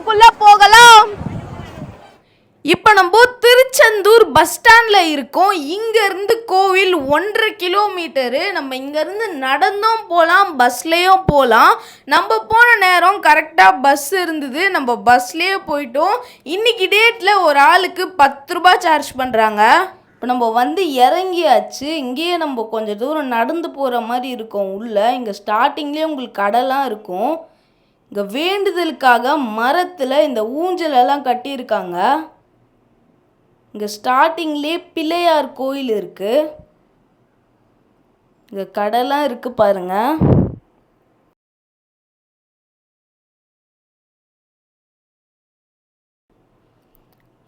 வீடியோக்குள்ள போகலாம். இப்போ நம்ம திருச்செந்தூர் பஸ் ஸ்டாண்டில் இருக்கோம். இங்கேருந்து கோவில் 1.5 கிலோமீட்டரு. நம்ம இங்கேருந்து நடந்தும் போகலாம், பஸ்லேயும் போகலாம். நம்ம போன நேரம் கரெக்டாக பஸ் இருந்தது, நம்ம பஸ்லேயே போயிட்டோம். இன்றைக்கி டேட்டில் ஒரு ஆளுக்கு 10 ரூபாய் சார்ஜ் பண்ணுறாங்க. இப்போ நம்ம வந்து இறங்கியாச்சு. இங்கேயே நம்ம கொஞ்சம் தூரம் நடந்து போகிற மாதிரி இருக்கும். உள்ளே இங்கே ஸ்டார்டிங்லேயே உங்களுக்கு கடைலாம் இருக்கும். இங்கே வேண்டுதலுக்காக மரத்தில் இந்த ஊஞ்சலெல்லாம் கட்டியிருக்காங்க. இங்கே ஸ்டார்டிங்லேயே பிள்ளையார் கோயில் இருக்குது. இங்கே கடைலாம் இருக்குது பாருங்க.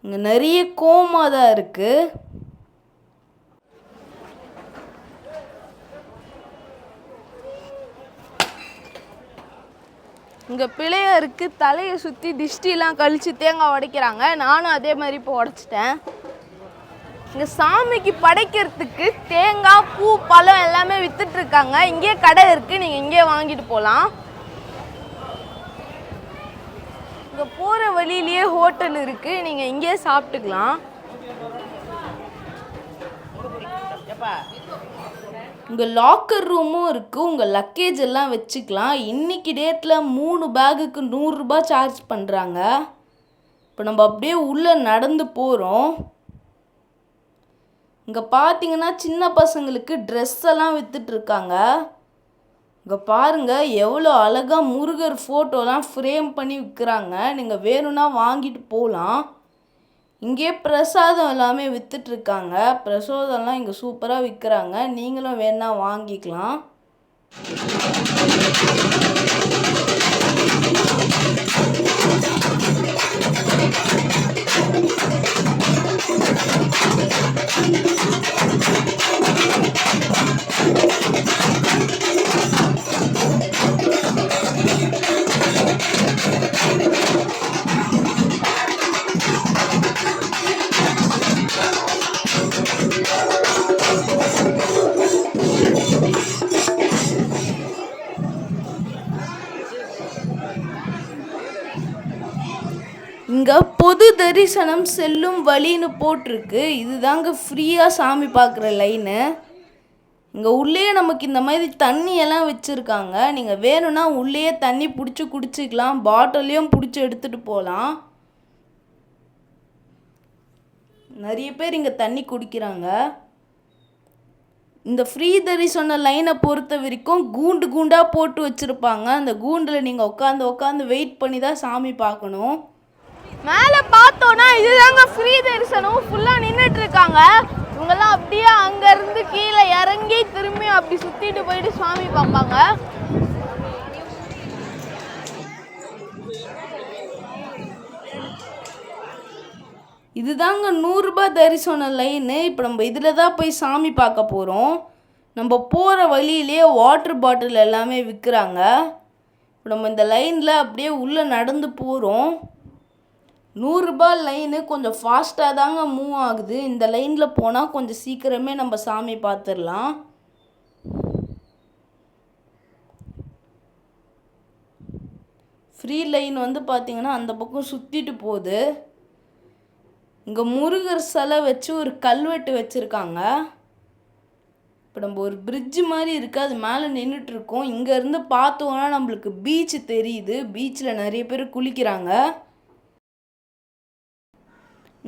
இங்கே நிறைய கோமாதா இருக்குது. இங்கே பிள்ளையாருக்கு தலையை சுற்றி திஷ்டிலாம் கழித்து தேங்காய் உடைக்கிறாங்க. நானும் அதே மாதிரி இப்போ உடைச்சிட்டேன். இங்கே சாமிக்கு படைக்கிறதுக்கு தேங்காய், பூ, பழம் எல்லாமே விற்றுட்ருக்காங்க. இங்கே கடை இருக்குது, நீங்கள் இங்கே வாங்கிட்டு போகலாம். இங்கே போகிற வழியிலேயே ஹோட்டல் இருக்குது, நீங்கள் இங்கே சாப்பிட்டுக்கலாம். இங்கே லாக்கர் ரூமும் இருக்குது, உங்கள் லக்கேஜ் எல்லாம் வச்சுக்கலாம். இன்றைக்கி டேட்டில் 3 பேகுக்கு 100 ரூபாய் சார்ஜ் பண்ணுறாங்க. இப்போ நம்ம அப்படியே உள்ளே நடந்து போகிறோம். இங்கே பார்த்தீங்கன்னா சின்ன பசங்களுக்கு ட்ரெஸ் எல்லாம் விற்றுட்ருக்காங்க. இங்கே பாருங்கள் எவ்வளோ அழகாக முருகர் ஃபோட்டோலாம் ஃப்ரேம் பண்ணி விற்கிறாங்க. நீங்கள் வேணும்னா வாங்கிட்டு போகலாம். இங்கே பிரசாதம் எல்லாமே விற்றுட்ருக்காங்க. பிரசாதம்லாம் இங்கே சூப்பராக விற்கிறாங்க. நீங்களும் வேணா வாங்கிக்கலாம். இங்கே பொது தரிசனம் செல்லும் வழின்னு போட்டிருக்கு. இதுதாங்க ஃப்ரீயாக சாமி பார்க்குற லைனு. இங்கே உள்ளே நமக்கு இந்த மாதிரி தண்ணியெல்லாம் வச்சுருக்காங்க. நீங்கள் வேணும்னா உள்ளே தண்ணி பிடிச்சி குடிச்சிக்கலாம், பாட்டிலையும் பிடிச்சி எடுத்துகிட்டு போகலாம். நிறைய பேர் இங்கே தண்ணி குடிக்கிறாங்க. இந்த ஃப்ரீ தரிசன லைனை பொறுத்த வரைக்கும் கூண்டு கூண்டாக போட்டு வச்சுருப்பாங்க. அந்த கூண்டில் நீங்கள் உட்காந்து வெயிட் பண்ணி தான் சாமி பார்க்கணும். மேலே பார்த்தோன்னா இதுதாங்க ஃப்ரீ தரிசனம். ஃபுல்லாக நின்றுட்டு இருக்காங்க. இவங்கெல்லாம் அப்படியே அங்கேருந்து கீழே இறங்கி திரும்பி அப்படி சுற்றிட்டு போயிட்டு சுவாமி பார்ப்பாங்க. இதுதாங்க 100 ரூபாய் தரிசன லைனு. இப்போ நம்ம இதில் தான் போய் சாமி பார்க்க போகிறோம். நம்ம போகிற வழியிலே வாட்டர் பாட்டில் எல்லாமே விற்கிறாங்க. இப்போ நம்ம இந்த லைனில் அப்படியே உள்ளே நடந்து போகிறோம். 100 ரூபாய் லைனு கொஞ்சம் ஃபாஸ்ட்டாக தாங்க மூவ் ஆகுது. இந்த லைனில் போனால் கொஞ்சம் சீக்கிரமே நம்ம சாமி பார்த்துடலாம். ஃப்ரீ லைன் வந்து பார்த்திங்கன்னா அந்த பக்கம் சுற்றிட்டு போகுது. இங்கே முருகர் சிலை வச்சு ஒரு கல்வெட்டு வச்சுருக்காங்க. இப்போ நம்ம ஒரு பிரிட்ஜு மாதிரி இருக்குது, அது மேலே நின்றுட்டுருக்கோம். இங்கேருந்து பார்த்தோன்னா நம்மளுக்கு பீச்சு தெரியுது. பீச்சில் நிறைய பேர் குளிக்கிறாங்க.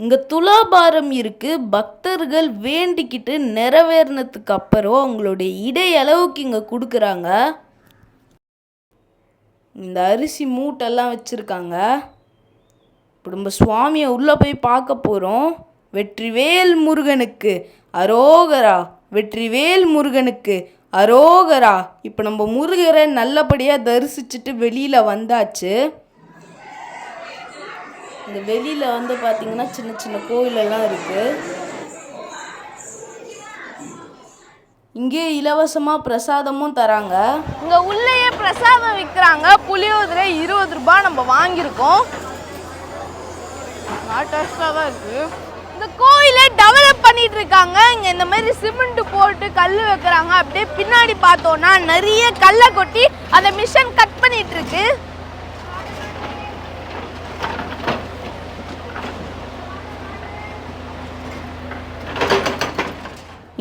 இங்கே துலாபாரம் இருக்குது. பக்தர்கள் வேண்டிக்கிட்டு நிறைவேறினதுக்கு அப்புறம் அவங்களுடைய இடையளவுக்கு இங்கே கொடுக்குறாங்க. இந்த அரிசி மூட்டெல்லாம் வச்சுருக்காங்க. இப்போ நம்ம சுவாமியை உள்ளே போய் பார்க்க போகிறோம். வெற்றிவேல் முருகனுக்கு அரோகரா, வெற்றிவேல் முருகனுக்கு அரோகரா. இப்போ நம்ம முருகரை நல்லபடியாக தரிசிச்சுட்டு வெளியில் வந்தாச்சு. இந்த வெளியில் வந்து பார்த்திங்கன்னா சின்ன சின்ன கோயிலெல்லாம் இருக்குது. இங்கே இலவசமாக பிரசாதமும் தராங்க. இங்கே உள்ளேயே பிரசாதம் விற்கிறாங்க. புளியோதரை 20 ரூபாய் நம்ம வாங்கியிருக்கோம். டேஸ்டாக தான் இருக்குது. இந்த கோயிலை டெவலப் பண்ணிட்டு இருக்காங்க. இங்கே இந்த மாதிரி சிமெண்ட் போட்டு கல் வைக்கிறாங்க. அப்படியே பின்னாடி பார்த்தோன்னா நிறைய கல்லை கொட்டி அந்த மிஷின் கட் பண்ணிட்டு இருக்கு.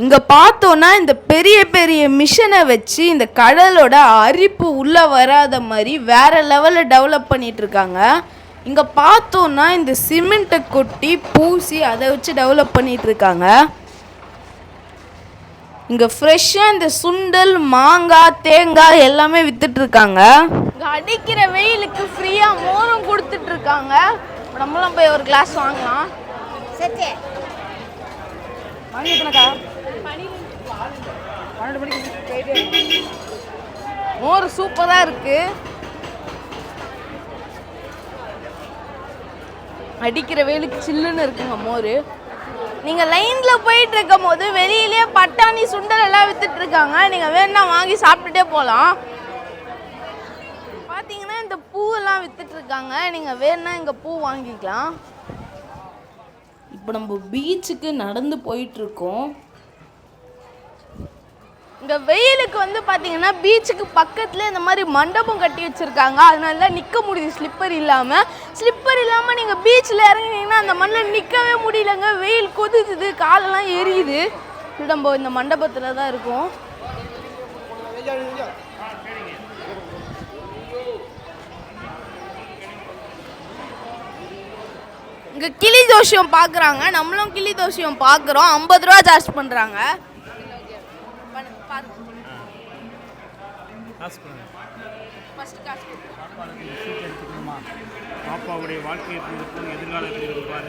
இங்கே பார்த்தோன்னா இந்த பெரிய பெரிய மிஷினை வச்சு இந்த கடலோட அரிப்பு உள்ளே வராத மாதிரி வேறு லெவலில் டெவலப் பண்ணிகிட்ருக்காங்க. இங்கே பார்த்தோன்னா இந்த சிமெண்ட்டை கொட்டி பூசி அதை வச்சு டெவலப் பண்ணிகிட்ருக்காங்க. இங்கே ஃப்ரெஷ்ஷாக இந்த சுண்டல், மாங்காய், தேங்காய் எல்லாமே விற்றுட்ருக்காங்க. இங்கே அடிக்கிற வெயிலுக்கு ஃப்ரீயாக மோரும் கொடுத்துட்ருக்காங்க. நம்மளும் போய் ஒரு கிளாஸ் வாங்கலாம். சரி வாங்கிக்கணக்கா, 12 மணிக்கு மோர் சூப்பராக இருக்குது. அடிக்கிற வெயிலுக்கு சில்லுன்னு இருக்குங்க மோர். நீங்கள் லைனில் போயிட்டு இருக்கும் போது வெளியிலேயே பட்டாணி, சுண்டல் எல்லாம் விற்றுட்ருக்காங்க. நீங்கள் வேணா வாங்கி சாப்பிட்டுட்டே போகலாம். பார்த்தீங்கன்னா இந்த பூவெல்லாம் விற்றுட்ருக்காங்க. நீங்கள் வேணா இங்கே பூ வாங்கிக்கலாம். இப்போ நம்ம பீச்சுக்கு நடந்து போயிட்டுருக்கோம். இங்கே வெயிலுக்கு வந்து பார்த்தீங்கன்னா பீச்சுக்கு பக்கத்தில் இந்த மாதிரி மண்டபம் கட்டி வச்சுருக்காங்க. அதனால தான் நிற்க முடியுது ஸ்லிப்பர் இல்லாமல் நீங்கள் பீச்சில் இறங்கினீங்கன்னா அந்த மண்ணில் நிற்கவே முடியலங்க. வெயில் கொதிக்குது, காலெல்லாம் எரியுது. நம்ம இந்த மண்டபத்தில் தான் இருக்கோம். இங்கே கிளி தோஷம் பார்க்குறாங்க. நம்மளும் கிளி தோஷம் பார்க்குறோம். 50 ரூபா சார்ஜ் பண்ணுறாங்க. பாப்பாவுடைய வாழ்க்கை எப்படி இருக்கும், எதிர்காலம் எப்படி இருப்பார்,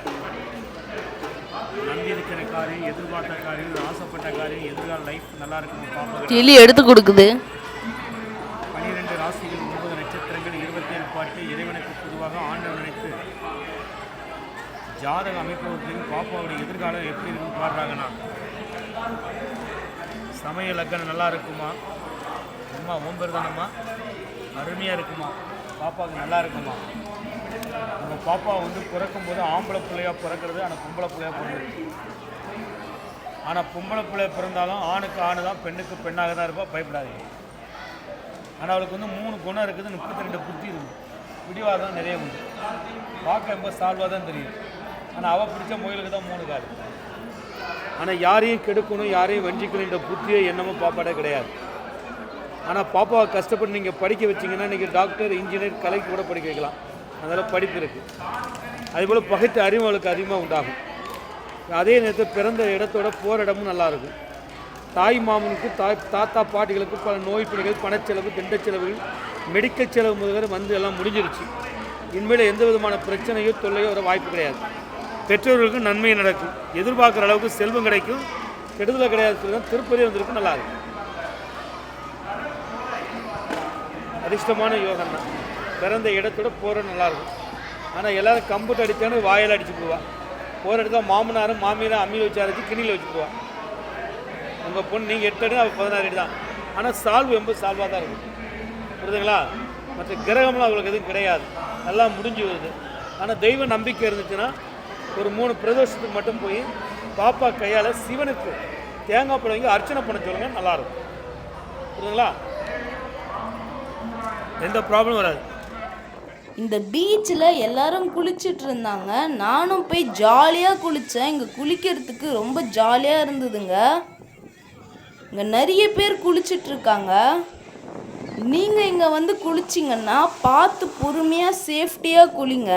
நம்பி இருக்கிற காரியம், எதிர்பார்த்த காரியம், ஆசைப்பட்ட காரியம், எதிர்கால லைஃப் நல்லா இருக்கும். பாப்பா கிளி எடுத்து கொடுக்குது. 12 ராசிகள், 9 நட்சத்திரங்கள், 27 பாட்டு, இறைவனுக்கு பொதுவாக ஆண்டவர் நினைத்து ஜாதக அமைப்பவர்களுக்கு பாப்பாவுடைய எதிர்காலம் எப்படி இருக்குன்னு பாடுறாங்கன்னா, சமய லக்கணம் நல்லா இருக்குமா, அம்மா ஓம்பர் தானம்மா, அருமையாக இருக்குமா, பாப்பாவுக்கு நல்லா இருக்குமா. நம்ம பாப்பா வந்து பிறக்கும்போது ஆம்பளை பிள்ளையாக பிறக்கிறது, ஆனால் பொம்பளை பிள்ளையாக பிறந்தது. ஆனால் பொம்பளை பிள்ளை பிறந்தாலும் ஆணுக்கு ஆணு தான், பெண்ணுக்கு பெண்ணாக தான் இருப்பா, பயப்படாதீங்க. ஆனால் அவளுக்கு வந்து 3 குணம் இருக்குது, 32 புத்தி இருக்குது, பிடிவாதம் நிறைய உண்டு. பார்க்க ரொம்ப சால்வாக தான் தெரியும். ஆனால் அவள் பிடிச்ச முயலுக்கு தான் 3 கால். ஆனால் யாரையும் கெடுக்கணும், யாரையும் வஞ்சிக்கணுன்ற புத்தியோ என்னமோ பாப்பாட்டே கிடையாது. ஆனால் பாப்பாவை கஷ்டப்பட்டு நீங்கள் படிக்க வச்சிங்கன்னா இன்றைக்கி டாக்டர், இன்ஜினியர், கலைக்கு கூட படிக்க வைக்கலாம். அதெல்லாம் படிப்பு இருக்குது. அதேபோல் பகைத்து அறிவு அவளுக்கு அதிகமாக உண்டாகும். அதே நேரத்தில் பிறந்த இடத்தோட போகிற இடமும் நல்லாயிருக்கும். தாய் மாமனுக்கு, தாத்தா பாட்டிகளுக்கு பல நோய் பிடிகள், பணச்செலவு, திண்ட செலவுகள், மெடிக்கல் செலவு முதல்வர் வந்து எல்லாம் முடிஞ்சிருச்சு. இனிமேல் எந்த விதமான பிரச்சனையோ தொல்லையோ வர வாய்ப்பு கிடையாது. பெற்றோர்களுக்கு நன்மை நடக்கும். எதிர்பார்க்குற அளவுக்கு செல்வம் கிடைக்கும். கெடுதலை கிடையாது. சொல்லி தான் திருப்பதி வந்திருக்கு. நல்லாயிருக்கும். அதிர்ஷ்டமான யோகம் தான். பிறந்த இடத்தோட போகிற நல்லாயிருக்கும். ஆனால் எல்லோரும் கம்புட்டு அடித்தானு வாயில் அடிச்சு போவாள். போகிற இடத்துல மாமனாரும் மாமியாரும் அம்மியில் வச்சு அரைச்சி கிணியில் வச்சு போவாள். உங்கள் பொண்ணு நீங்கள் 8 அடி, அவள் 16 அடி தான். ஆனால் சால்வு 80 சால்வாக தான் இருக்கும். புரியுதுங்களா? மற்ற கிரகம்லாம் அவங்களுக்கு எதுவும் கிடையாது. நல்லா முடிஞ்சு வருது. ஆனால் தெய்வ நம்பிக்கை இருந்துச்சுன்னா ஒரு 3 பிரதோஷத்துக்கு மட்டும் போய் பாப்பா கையால் சிவனுக்கு தேங்காய் பழம் வாங்கி அர்ச்சனை பண்ண சொல்லுங்க. நல்லாயிருக்கும். புரியுதுங்களா? எந்த ப்ராப்ளம் வராது. இந்த பீச்சில் எல்லாரும் குளிச்சுட்டு இருந்தாங்க. நானும் போய் ஜாலியாக குளித்தேன். இங்கே குளிக்கிறதுக்கு ரொம்ப ஜாலியாக இருந்ததுங்க. இங்கே நிறைய பேர் குளிச்சிட்ருக்காங்க. நீங்கள் இங்கே வந்து குளிச்சிங்கன்னா பார்த்து பொறுமையாக சேஃப்டியாக குளிங்க.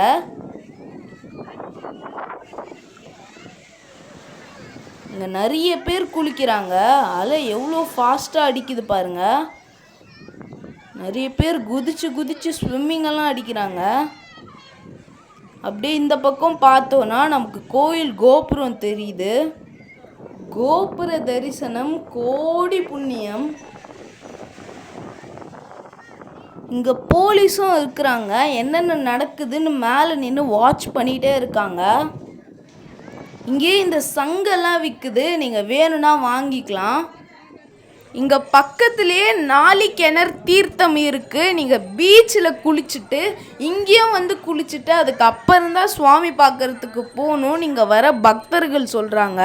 இங்கே நிறைய பேர் குளிக்கிறாங்க. அலை எவ்வளோ ஃபாஸ்ட்டாக அடிக்குது பாருங்கள். நிறைய பேர் குதிச்சு ஸ்விம்மிங்கெல்லாம் அடிக்கிறாங்க. அப்படியே இந்த பக்கம் பார்த்தோன்னா நமக்கு கோயில் கோபுரம் தெரியுது. கோபுர தரிசனம் கோடி புண்ணியம். இங்கே போலீஸும் இருக்கிறாங்க. என்னென்ன நடக்குதுன்னு மேலே நின்று வாட்ச் பண்ணிகிட்டே இருக்காங்க. இங்கே இந்த சங்கெல்லாம் விற்குது. நீங்கள் வேணும்னா வாங்கிக்கலாம். இங்கே பக்கத்துலேயே 4 கிணறு தீர்த்தம் இருக்குது. நீங்கள் பீச்சில் குளிச்சுட்டு இங்கேயும் வந்து குளிச்சுட்டு அதுக்கப்புறம் தான் சுவாமி பார்க்குறதுக்கு போகணும் நீங்கள் வர பக்தர்கள் சொல்கிறாங்க.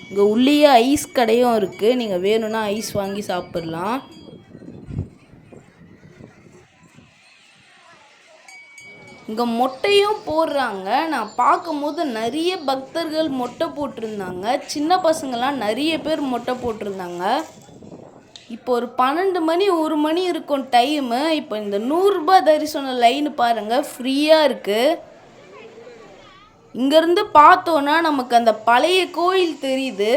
இங்கே உள்ளேயே ஐஸ் கடையும் இருக்குது. நீங்கள் வேணும்னா ஐஸ் வாங்கி சாப்பிட்லாம். இங்கே மொட்டையும் போடுறாங்க. நான் பார்க்கும்போது நிறைய பக்தர்கள் மொட்டை போட்டிருந்தாங்க. சின்ன பசங்கள்லாம் நிறைய பேர் மொட்டை போட்டிருந்தாங்க. இப்போ ஒரு 12 மணி 1 மணி இருக்கும் டைமு. இப்போ இந்த 100 ரூபாய் தரிசனம் லைன் பாருங்கள், ஃப்ரீயாக இருக்குது. இங்கேருந்து பார்த்தோன்னா நமக்கு அந்த பழைய கோயில் தெரியுது.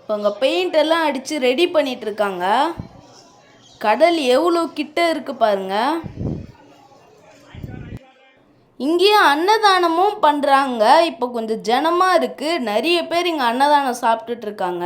இப்போ அங்கே பெயிண்ட் எல்லாம் அடித்து ரெடி பண்ணிகிட்ருக்காங்க. கடல் எவ்வளோ கிட்ட இருக்குது பாருங்கள். இங்கேயும் அன்னதானமும் பண்ணுறாங்க. இப்போ கொஞ்சம் ஜனமாக இருக்குது. நிறைய பேர் இங்கே அன்னதானம் சாப்பிட்டுட்ருக்காங்க.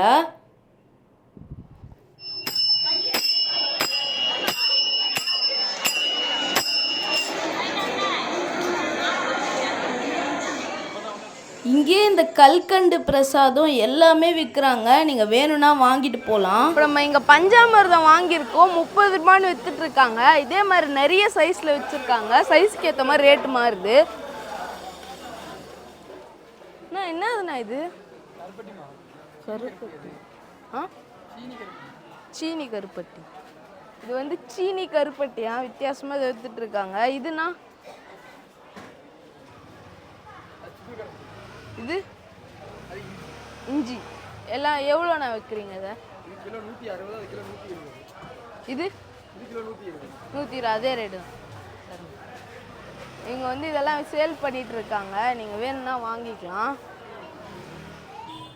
இங்கே இந்த கல்கண்டு பிரசாதம் எல்லாமே விற்கிறாங்க. நீங்கள் வேணும்னா வாங்கிட்டு போகலாம். இப்போ நம்ம இங்கே பஞ்சாமிர்தம் வாங்கியிருக்கோம். 30 ரூபான்னு விற்றுட்ருக்காங்க. இதே மாதிரி நிறைய சைஸில் வச்சுருக்காங்க. சைஸ்க்கு ஏற்ற மாதிரி ரேட்டு மாறுது. என்னதுண்ணா இது? கருப்பட்டி. சீனி கருப்பட்டி. இது வந்து சீனி கருப்பட்டியா? வித்தியாசமாக இதை விற்றுட்ருக்காங்க. இதுனா இது இஞ்சி எல்லாம் எவ்வளோண்ணா வைக்கிறீங்க? இதை இது 120. அதே ரேட்டு தான். இங்கே வந்து இதெல்லாம் சேல் பண்ணிகிட்டு இருக்காங்க. நீங்கள் வேணும்னா வாங்கிக்கலாம்.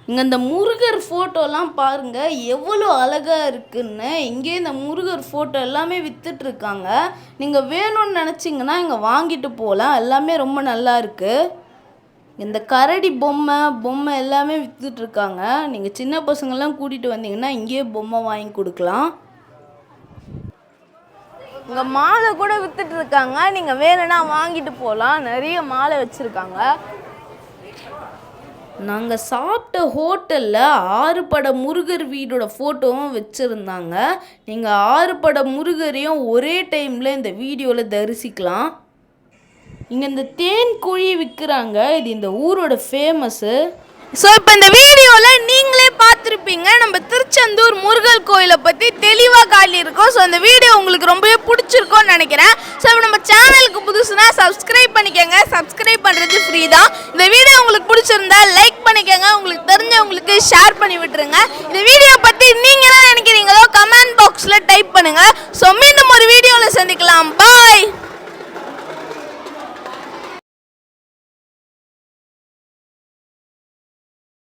இங்கே இந்த முருகர் ஃபோட்டோலாம் பாருங்கள் எவ்வளோ அழகாக இருக்குன்னு. இங்கே இந்த முருகர் ஃபோட்டோ எல்லாமே விற்றுட்ருக்காங்க. நீங்கள் வேணும்னு நினச்சிங்கன்னா இங்கே வாங்கிட்டு போகலாம். எல்லாமே ரொம்ப நல்லா இருக்குது. இந்த கரடி பொம்மை எல்லாமே விற்றுட்ருக்காங்க. நீங்கள் சின்ன பசங்கள்லாம் கூட்டிகிட்டு வந்தீங்கன்னா இங்கேயே பொம்மை வாங்கி கொடுக்கலாம். இங்கே மாலை கூட விற்றுட்ருக்காங்க. நீங்கள் வேணும்னா வாங்கிட்டு போகலாம். நிறைய மாலை வச்சுருக்காங்க. நாங்கள் சாப்பிட்ட ஹோட்டலில் 6 பட முருகர் வீடோட ஃபோட்டோவும் வச்சுருந்தாங்க. நீங்கள் 6 பட முருகரையும் ஒரே டைமில் இந்த வீடியோவில் தரிசிக்கலாம். இங்கே இந்த தேன் குழி விற்கிறாங்க. இது இந்த ஊரோட ஃபேமஸ்ஸு. ஸோ இப்போ இந்த வீடியோவில் நீங்களே பார்த்துருப்பீங்க நம்ம திருச்செந்தூர் முருகர் கோயிலை பற்றி தெளிவாக காட்டியிருக்கோம். ஸோ இந்த வீடியோ உங்களுக்கு ரொம்பவே பிடிச்சிருக்கோன்னு நினைக்கிறேன். ஸோ இப்போ நம்ம சேனலுக்கு புதுசுனா சப்ஸ்கிரைப் பண்ணிக்கோங்க. சப்ஸ்கிரைப் பண்ணுறது ஃப்ரீ தான். இந்த வீடியோ உங்களுக்கு பிடிச்சிருந்தா லைக் பண்ணிக்கோங்க. உங்களுக்கு தெரிஞ்சவங்களுக்கு ஷேர் பண்ணி விட்டுருங்க. இந்த வீடியோ பற்றி நீங்கள் என்ன நினைக்கிறீங்களோ கமெண்ட் பாக்ஸில் டைப் பண்ணுங்கள். ஸோ